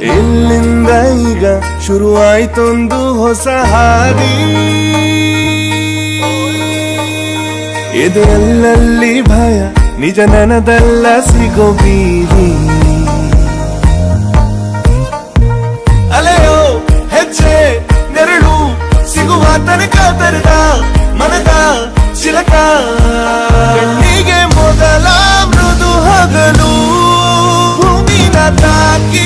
ಇಲ್ಲಿಂದ ಈಗ ಶುರುವಾಯ್ತೊಂದು ಹೊಸ ಹಾದಿ, ಇದೆಲ್ಲಲ್ಲಿ ಭಯ ನಿಜ ನನದಲ್ಲ ಸಿಗೋ ಬೀದಿ. ಅಲೆಯೋ ಹೆಜ್ಜೆ ನೆರಳು ಸಿಗುವ ತನಕ ತೆರೆದ ಮನದ ಚಿಲಕ, ಕಣ್ಣಿಗೆ ಮೊದಲ ಮೃದು ಹಗಲು ಭೂಮಿನ ತಾಕಿ